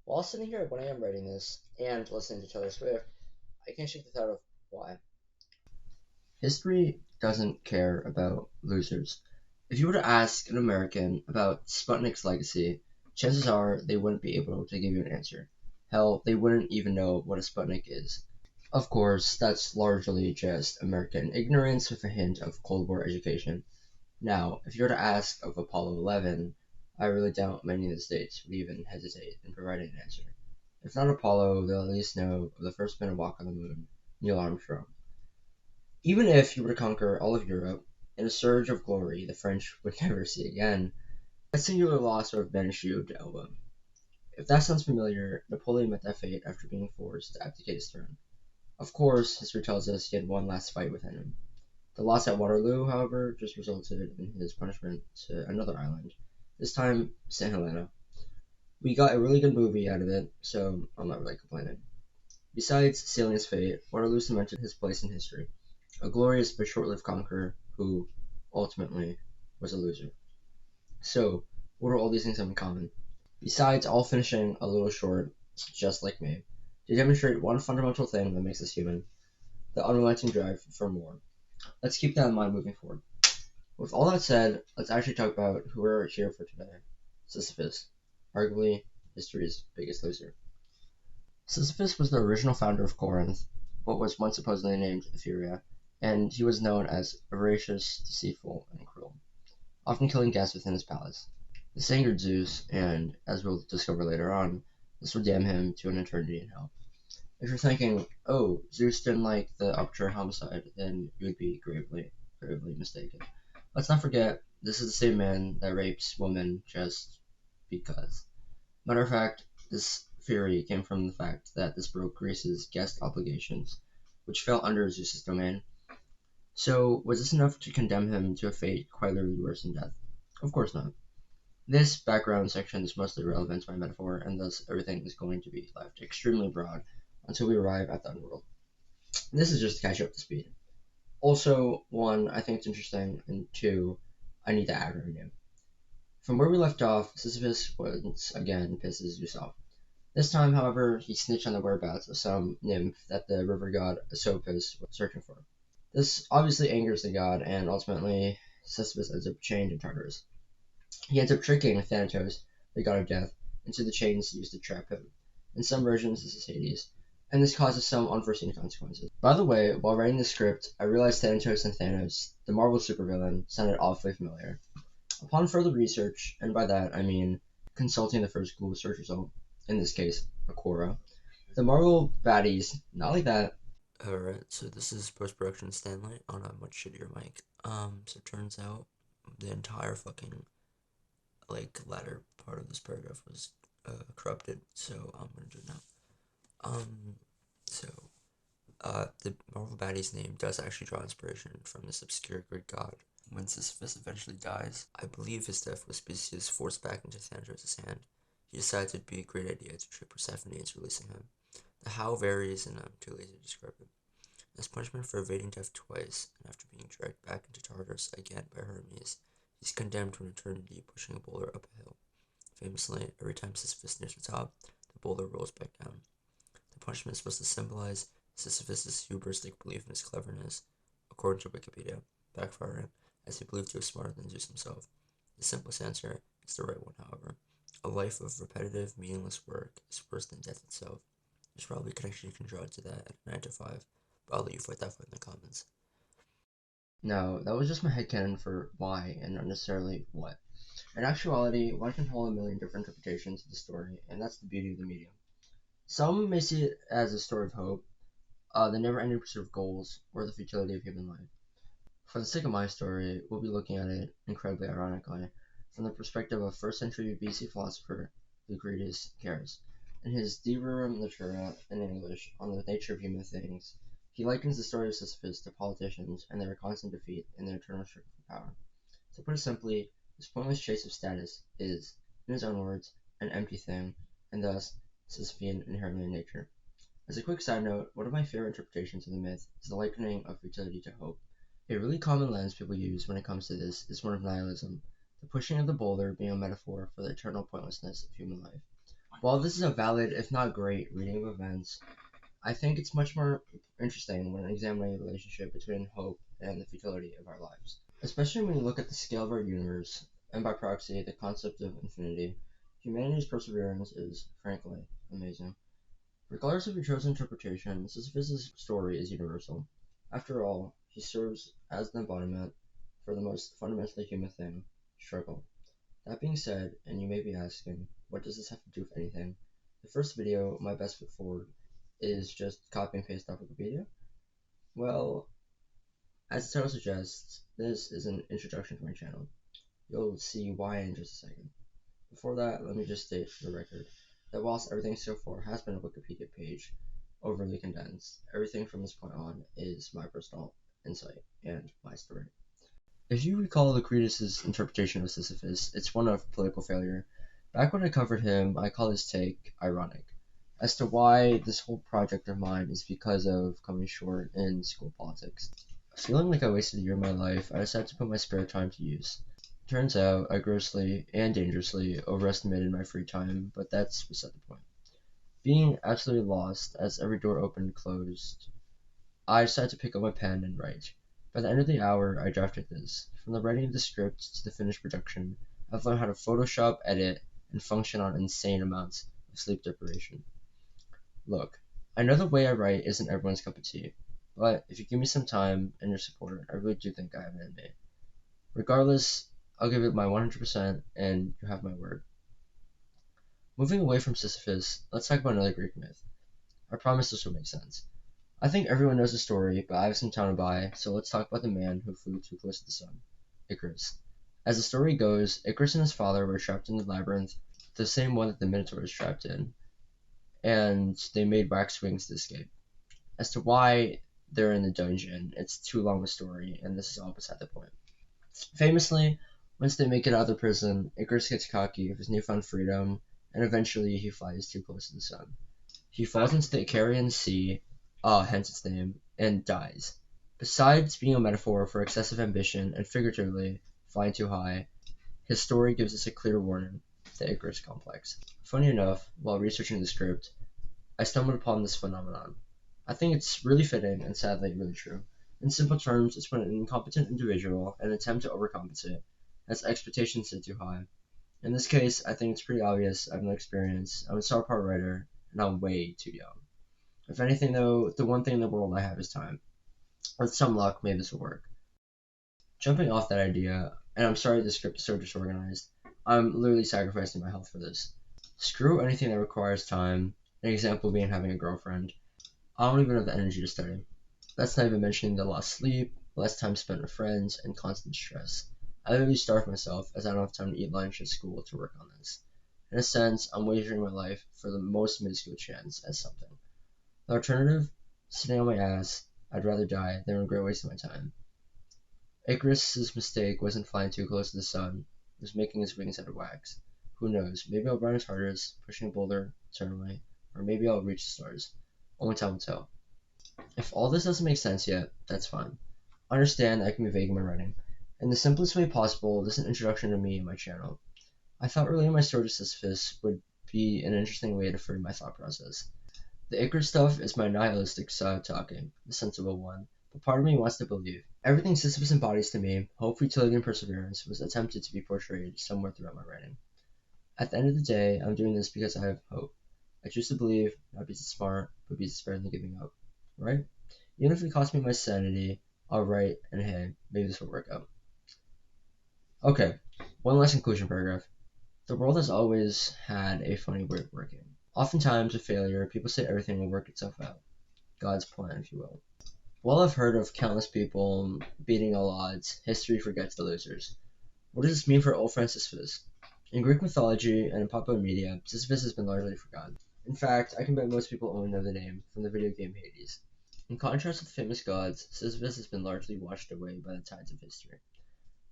While sitting here at 1 a.m. writing this and listening to Taylor Swift, I can't shake the thought of why. History doesn't care about losers. If you were to ask an American about Sputnik's legacy, chances are they wouldn't be able to give you an answer. Hell, they wouldn't even know what a Sputnik is. Of course, that's largely just American ignorance with a hint of Cold War education. Now, if you were to ask of Apollo 11, I really doubt many of the states would even hesitate in providing an answer. If not Apollo, they'll at least know of the first man to walk on the moon, Neil Armstrong. Even if you were to conquer all of Europe, in a surge of glory the French would never see again, that singular loss would have banished you to Elba. If that sounds familiar, Napoleon met that fate after being forced to abdicate his throne. Of course, history tells us he had one last fight within him. The loss at Waterloo, however, just resulted in his punishment to another island, this time St. Helena. We got a really good movie out of it, so I'm not really complaining. Besides sealing his fate, Waterloo cemented his place in history, a glorious but short-lived conqueror who, ultimately, was a loser. So, what do all these things have in common? Besides all finishing a little short, just like me, they demonstrate one fundamental thing that makes us human, the unrelenting drive for more. Let's keep that in mind moving forward. With all that said, let's actually talk about who we're here for today. Sisyphus, arguably history's biggest loser. Sisyphus was the original founder of Corinth, what was once supposedly named Ephyria, and he was known as voracious, deceitful, and cruel, often killing guests within his palace. This angered Zeus, and, as we'll discover later on, this would damn him to an eternity in hell. If you're thinking, oh, Zeus didn't like the arbitrary homicide, then you would be gravely, gravely mistaken. Let's not forget, this is the same man that rapes women just because. Matter of fact, this theory came from the fact that this broke Greece's guest obligations, which fell under Zeus's domain. So, was this enough to condemn him to a fate quite literally worse than death? Of course not. This background section is mostly relevant to my metaphor, and thus everything is going to be left extremely broad until we arrive at the underworld. This is just to catch you up to speed. Also, one, I think it's interesting, and two, I need to add revenue. From where we left off, Sisyphus once again pisses Zeus off. This time, however, he snitched on the whereabouts of some nymph that the river god Asopus was searching for. This obviously angers the god, and ultimately, Sisyphus ends up chained in Tartarus. He ends up tricking Thanatos, the god of death, into the chains used to trap him. In some versions, this is Hades, and this causes some unforeseen consequences. By the way, while writing the script, I realized Thanatos and Thanos, the Marvel supervillain, sounded awfully familiar. Upon further research, and by that I mean consulting the first Google search result, in this case, Akora, the Marvel baddies, not like that. Alright, so this is post-production Stanley on a much shittier mic. So it turns out the entire fucking, latter part of this paragraph was, corrupted, so I'm gonna do it now. Um, so, the Marvel baddie's name does actually draw inspiration from this obscure Greek god. When Sisyphus eventually dies, I believe his death was because he was forced back into Thanatos' hand. He decides it'd be a great idea to trick Persephone into releasing him. The how varies, and I'm too lazy to describe it. As punishment for evading death twice, and after being dragged back into Tartarus again by Hermes, he's condemned to an eternity pushing a boulder up a hill. Famously, every time Sisyphus nears the top, the boulder rolls back down. The punishment is supposed to symbolize Sisyphus' hubristic belief in his cleverness, according to Wikipedia, backfiring, as he believed he was smarter than Zeus himself. The simplest answer is the right one, however. A life of repetitive, meaningless work is worse than death itself. There's probably a connection you can draw to that at 9 to 5, but I'll let you fight that fight in the comments. No, that was just my headcanon for why and not necessarily what. In actuality, one can hold a million different interpretations of the story, and that's the beauty of the medium. Some may see it as a story of hope, the never-ending pursuit of goals, or the futility of human life. For the sake of my story, we'll be looking at it, incredibly ironically, from the perspective of 1st century BC philosopher Lucretius Cares. In his De Rerum Natura, in English, on the nature of human things, he likens the story of Sisyphus to politicians and their constant defeat in their eternal struggle for power. To put it simply, this pointless chase of status is, in his own words, an empty thing, and thus Sisyphean inherently in nature. As a quick side note, one of my favorite interpretations of the myth is the likening of futility to hope. A really common lens people use when it comes to this is one of nihilism, the pushing of the boulder being a metaphor for the eternal pointlessness of human life. While this is a valid, if not great, reading of events, I think it's much more interesting when examining the relationship between hope and the futility of our lives. Especially when you look at the scale of our universe, and by proxy, the concept of infinity, humanity's perseverance is, frankly, amazing. Regardless of your chosen interpretation, Sisyphus' story is universal. After all, he serves as the embodiment for the most fundamentally human thing, struggle. That being said, and you may be asking, what does this have to do with anything? The first video, My Best Foot Forward, is just copy and paste off Wikipedia? Well, as the title suggests, this is an introduction to my channel. You'll see why in just a second. Before that, let me just state for the record that whilst everything so far has been a Wikipedia page, overly condensed, everything from this point on is my personal insight and my story. If you recall Lucretius' interpretation of Sisyphus, it's one of political failure. Back when I covered him, I call his take ironic. As to why this whole project of mine is because of coming short in school politics. Feeling like I wasted a year of my life, I decided to put my spare time to use. Turns out I grossly and dangerously overestimated my free time, but that's beside the point. Being absolutely lost as every door opened and closed, I decided to pick up my pen and write. By the end of the hour, I drafted this. From the writing of the script to the finished production, I've learned how to Photoshop, edit, and function on insane amounts of sleep deprivation. Look, I know the way I write isn't everyone's cup of tea, but if you give me some time and your support, I really do think I have it in me. Regardless, I'll give it my 100% and you have my word. Moving away from Sisyphus, let's talk about another Greek myth. I promise this will make sense. I think everyone knows the story, but I have some time to buy, so let's talk about the man who flew too close to the sun, Icarus. As the story goes, Icarus and his father were trapped in the labyrinth, the same one that the Minotaur was trapped in, and they made wax wings to escape. As to why they're in the dungeon, it's too long a story, and this is all beside the point. Famously, once they make it out of the prison, Icarus gets cocky with his newfound freedom, and eventually he flies too close to the sun. He falls into the Icarian Sea, hence its name, and dies. Besides being a metaphor for excessive ambition and figuratively flying too high, his story gives us a clear warning, the Icarus complex. Funny enough, while researching the script, I stumbled upon this phenomenon. I think it's really fitting and sadly really true. In simple terms, it's when an incompetent individual, in an attempt to overcompensate, has expectations set too high. In this case, I think it's pretty obvious I have no experience, I'm a subpar writer, and I'm way too young. If anything though, the one thing in the world I have is time. With some luck, maybe this will work. Jumping off that idea, and I'm sorry the script is so disorganized, I'm literally sacrificing my health for this. Screw anything that requires time, an example being having a girlfriend. I don't even have the energy to study. That's not even mentioning the lost sleep, less time spent with friends, and constant stress. I literally starve myself as I don't have time to eat lunch at school to work on this. In a sense, I'm wagering my life for the most minuscule chance at something. The alternative? Sitting on my ass, I'd rather die than regret wasting my time. Icarus's mistake wasn't flying too close to the sun, it was making his wings out of wax. Who knows, maybe I'll run as hard as pushing a boulder eternally, or maybe I'll reach the stars. Only time will tell. If all this doesn't make sense yet, that's fine. Understand I can be vague in my writing. In the simplest way possible, this is an introduction to me and my channel. I thought relating my story to Sisyphus would be an interesting way to frame my thought process. The Icarus stuff is my nihilistic side of talking, the sensible one, but part of me wants to believe. Everything Sisyphus embodies to me, hope, futility, and perseverance, was attempted to be portrayed somewhere throughout my writing. At the end of the day, I'm doing this because I have hope. I choose to believe, not because it's smart, but because it's better than giving up. Right? Even if it costs me my sanity, I'll write, and hey, maybe this will work out. Okay, one last conclusion paragraph. The world has always had a funny way of working. Oftentimes, with failure, people say everything will work itself out. God's plan, if you will. While I've heard of countless people beating all odds, history forgets the losers. What does this mean for old friend Sisyphus? In Greek mythology and in popular media, Sisyphus has been largely forgotten. In fact, I can bet most people only know the name from the video game Hades. In contrast with famous gods, Sisyphus has been largely washed away by the tides of history.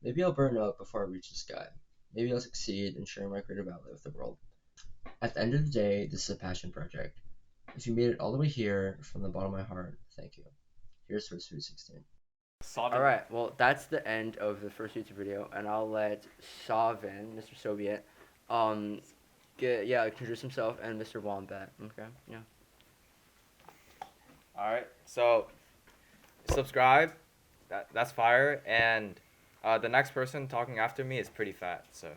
Maybe I'll burn up before I reach the sky. Maybe I'll succeed in sharing my creative outlet with the world. At the end of the day, this is a passion project. If you made it all the way here, from the bottom of my heart, thank you. Here's to Sweet 16. Alright, well, that's the end of the first YouTube video, and I'll let Savin, Mr. Soviet, introduce himself and Mr. Wombat. Okay, yeah. All right. So subscribe. That's fire. And the next person talking after me is pretty fat. So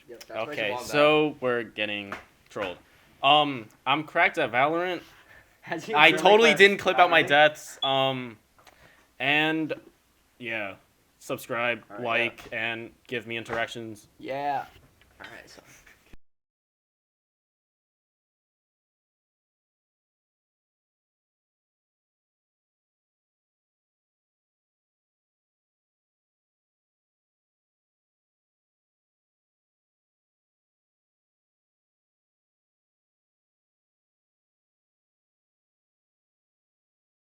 Yep, that's Okay, Wombat. so we're getting trolled. I'm cracked at Valorant. Has he I really totally clipped didn't clip out my Valorant? deaths. And yeah, subscribe, Alright, like, and give me interactions. Yeah. All right. So.